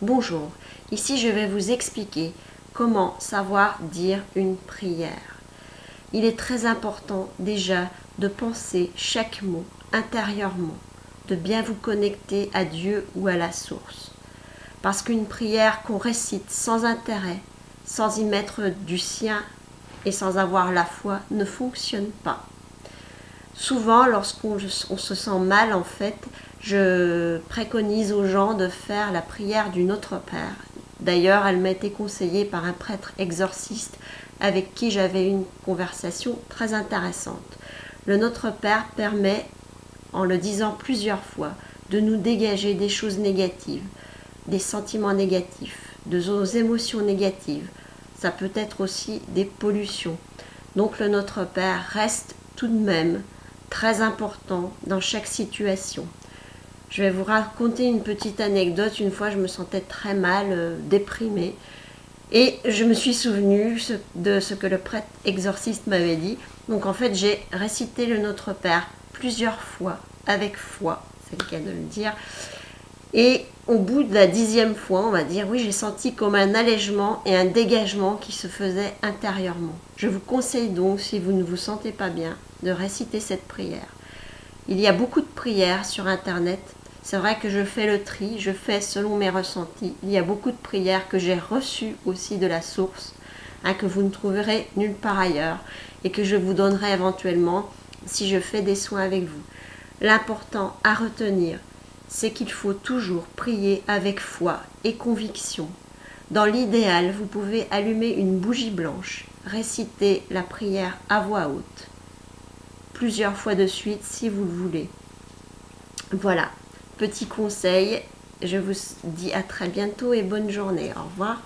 Bonjour, ici je vais vous expliquer comment savoir dire une prière. Il est très important déjà de penser chaque mot intérieurement, de bien vous connecter à Dieu ou à la source. Parce qu'une prière qu'on récite sans intérêt, sans y mettre du sien et sans avoir la foi ne fonctionne pas. Souvent, lorsqu'on se sent mal, en fait, je préconise aux gens de faire la prière du Notre Père. D'ailleurs, elle m'a été conseillée par un prêtre exorciste avec qui j'avais une conversation très intéressante. Le Notre Père permet, en le disant plusieurs fois, de nous dégager des choses négatives, des sentiments négatifs, de nos émotions négatives. Ça peut être aussi des pollutions. Donc le Notre Père reste tout de même très important dans chaque situation. Je vais vous raconter une petite anecdote. Une fois, je me sentais très mal, déprimée. Et je me suis souvenue de ce que le prêtre exorciste m'avait dit. Donc en fait, j'ai récité le Notre Père plusieurs fois, avec foi, c'est le cas de le dire. Et au bout de la 10e fois, on va dire, oui, j'ai senti comme un allègement et un dégagement qui se faisait intérieurement. Je vous conseille donc, si vous ne vous sentez pas bien, de réciter cette prière. Il y a beaucoup de prières sur Internet. C'est vrai que je fais le tri, je fais selon mes ressentis. Il y a beaucoup de prières que j'ai reçues aussi de la source, que vous ne trouverez nulle part ailleurs et que je vous donnerai éventuellement si je fais des soins avec vous. L'important à retenir, c'est qu'il faut toujours prier avec foi et conviction. Dans l'idéal, vous pouvez allumer une bougie blanche, réciter la prière à voix haute, plusieurs fois de suite si vous le voulez. Voilà, petit conseil, je vous dis à très bientôt et bonne journée. Au revoir.